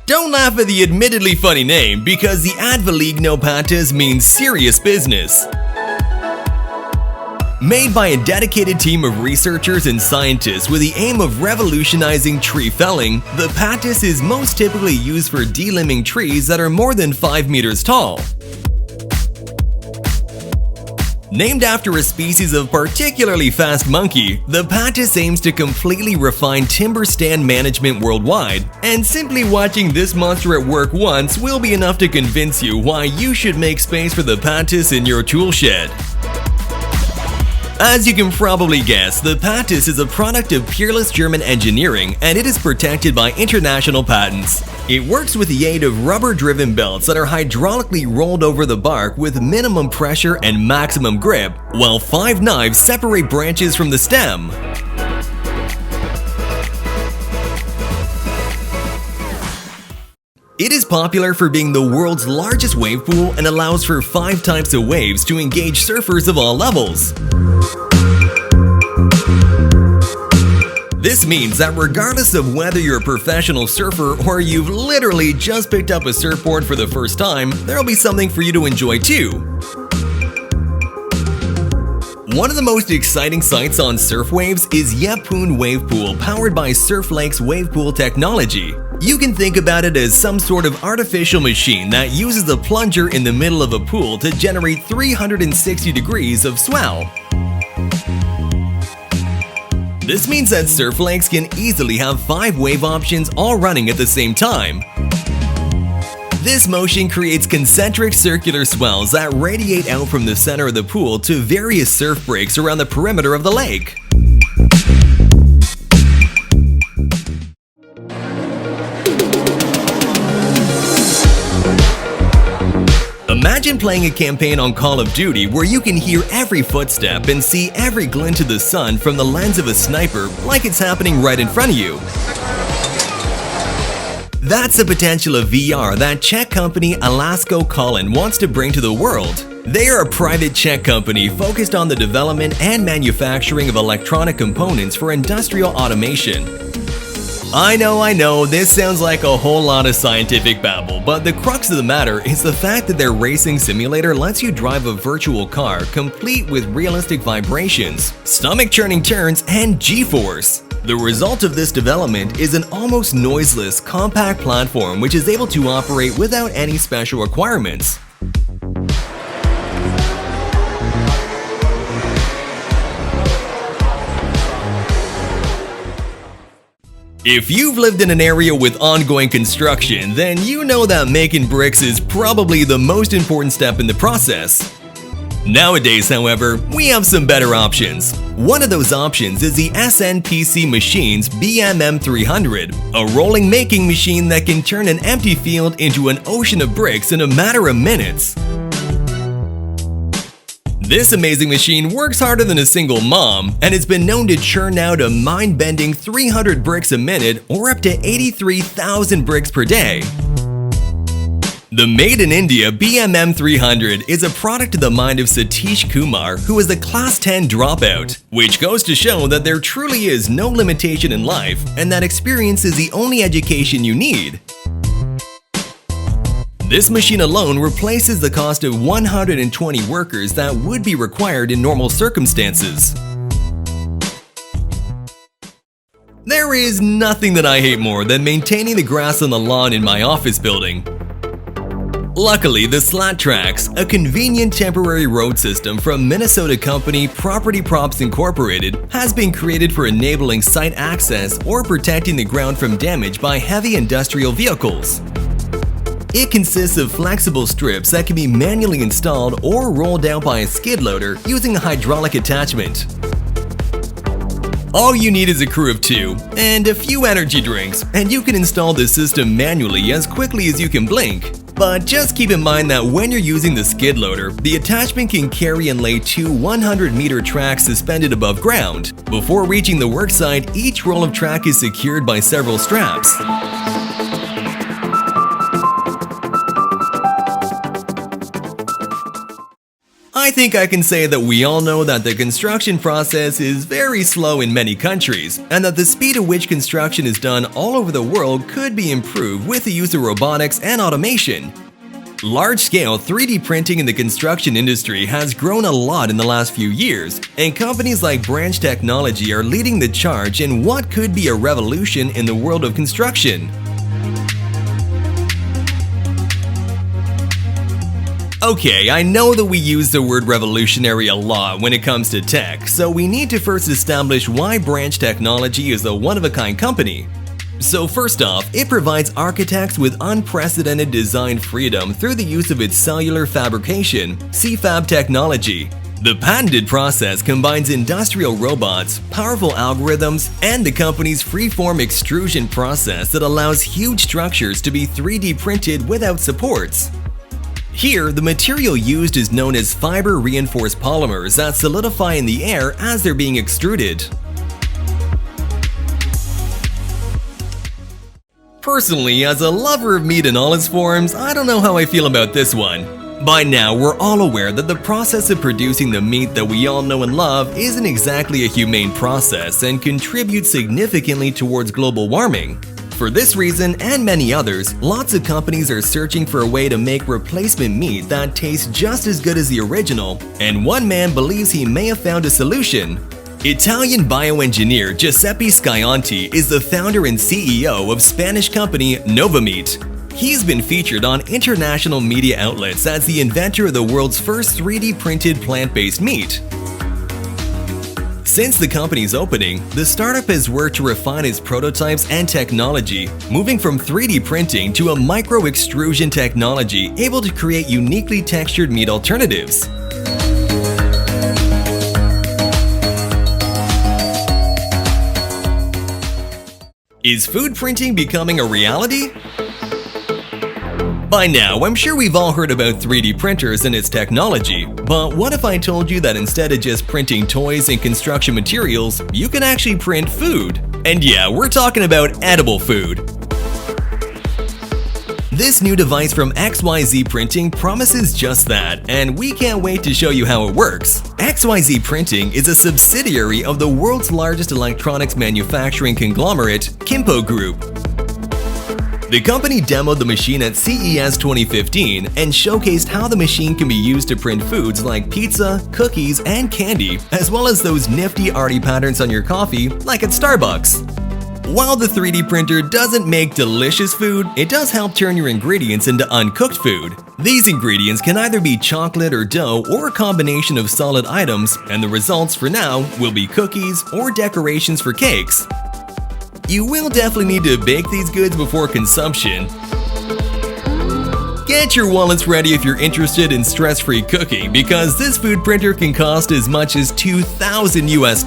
Don't laugh at the admittedly funny name because the ADVALIGNO pattis means serious business. Made by a dedicated team of researchers and scientists with the aim of revolutionizing tree felling, the pattis is most typically used for delimbing trees that are more than 5 meters tall. Named after a species of particularly fast monkey, the pattis aims to completely refine timber stand management worldwide, and simply watching this monster at work once will be enough to convince you why you should make space for the pattis in your tool shed. As you can probably guess, the pattis is a product of peerless German engineering and it is protected by international patents. It works with the aid of rubber-driven belts that are hydraulically rolled over the bark with minimum pressure and maximum grip, while 5 knives separate branches from the stem. It is popular for being the world's largest wave pool and allows for 5 types of waves to engage surfers of all levels. This means that regardless of whether you're a professional surfer or you've literally just picked up a surfboard for the first time, there'll be something for you to enjoy too. One of the most exciting sights on surf waves is Yeppoon Wave Pool, powered by Surf Lake's wave pool technology. You can think about it as some sort of artificial machine that uses a plunger in the middle of a pool to generate 360 degrees of swell. This means that surf lakes can easily have 5 wave options all running at the same time. This motion creates concentric circular swells that radiate out from the center of the pool to various surf breaks around the perimeter of the lake. Imagine playing a campaign on Call of Duty where you can hear every footstep and see every glint of the sun from the lens of a sniper like it's happening right in front of you. That's the potential of VR that Czech company Alasko Colin wants to bring to the world. They are a private Czech company focused on the development and manufacturing of electronic components for industrial automation. I know, this sounds like a whole lot of scientific babble, but the crux of the matter is the fact that their racing simulator lets you drive a virtual car complete with realistic vibrations, stomach-churning turns, and G-force. The result of this development is an almost noiseless, compact platform which is able to operate without any special requirements. If you've lived in an area with ongoing construction, then you know that making bricks is probably the most important step in the process. Nowadays, however, we have some better options. One of those options is the SNPC Machine's BMM300, a rolling making machine that can turn an empty field into an ocean of bricks in a matter of minutes. This amazing machine works harder than a single mom, and it's been known to churn out a mind-bending 300 bricks a minute or up to 83,000 bricks per day. The Made in India BMM300 is a product of the mind of Satish Kumar, who is a Class 10 dropout, which goes to show that there truly is no limitation in life and that experience is the only education you need. This machine alone replaces the cost of 120 workers that would be required in normal circumstances. There is nothing that I hate more than maintaining the grass on the lawn in my office building. Luckily, the Slat Tracks, a convenient temporary road system from Minnesota company Property Props Incorporated, has been created for enabling site access or protecting the ground from damage by heavy industrial vehicles. It consists of flexible strips that can be manually installed or rolled out by a skid loader using a hydraulic attachment. All you need is a crew of 2 and a few energy drinks, and you can install the system manually as quickly as you can blink. But just keep in mind that when you're using the skid loader, the attachment can carry and lay 2 100-meter tracks suspended above ground. Before reaching the worksite, each roll of track is secured by several straps. I think I can say that we all know that the construction process is very slow in many countries, and that the speed at which construction is done all over the world could be improved with the use of robotics and automation. Large-scale 3D printing in the construction industry has grown a lot in the last few years, and companies like Branch Technology are leading the charge in what could be a revolution in the world of construction. Okay, I know that we use the word revolutionary a lot when it comes to tech, so we need to first establish why Branch Technology is a one-of-a-kind company. So first off, it provides architects with unprecedented design freedom through the use of its cellular fabrication, CFAB technology. The patented process combines industrial robots, powerful algorithms, and the company's freeform extrusion process that allows huge structures to be 3D printed without supports. Here, the material used is known as fiber-reinforced polymers that solidify in the air as they're being extruded. Personally, as a lover of meat in all its forms, I don't know how I feel about this one. By now, we're all aware that the process of producing the meat that we all know and love isn't exactly a humane process and contributes significantly towards global warming. For this reason and many others, lots of companies are searching for a way to make replacement meat that tastes just as good as the original, and one man believes he may have found a solution. Italian bioengineer Giuseppe Scianti is the founder and CEO of Spanish company Novameat. He's been featured on international media outlets as the inventor of the world's first 3D printed plant-based meat. Since the company's opening, the startup has worked to refine its prototypes and technology, moving from 3D printing to a micro-extrusion technology able to create uniquely textured meat alternatives. Is food printing becoming a reality? By now, I'm sure we've all heard about 3D printers and its technology, but what if I told you that instead of just printing toys and construction materials, you can actually print food? And yeah, we're talking about edible food. This new device from XYZ Printing promises just that, and we can't wait to show you how it works. XYZ Printing is a subsidiary of the world's largest electronics manufacturing conglomerate, Kimpo Group. The company demoed the machine at CES 2015 and showcased how the machine can be used to print foods like pizza, cookies, and candy, as well as those nifty arty patterns on your coffee, like at Starbucks. While the 3D printer doesn't make delicious food, it does help turn your ingredients into uncooked food. These ingredients can either be chocolate or dough or a combination of solid items, and the results for now will be cookies or decorations for cakes. You will definitely need to bake these goods before consumption. Get your wallets ready if you're interested in stress-free cooking, because this food printer can cost as much as $2,000 US.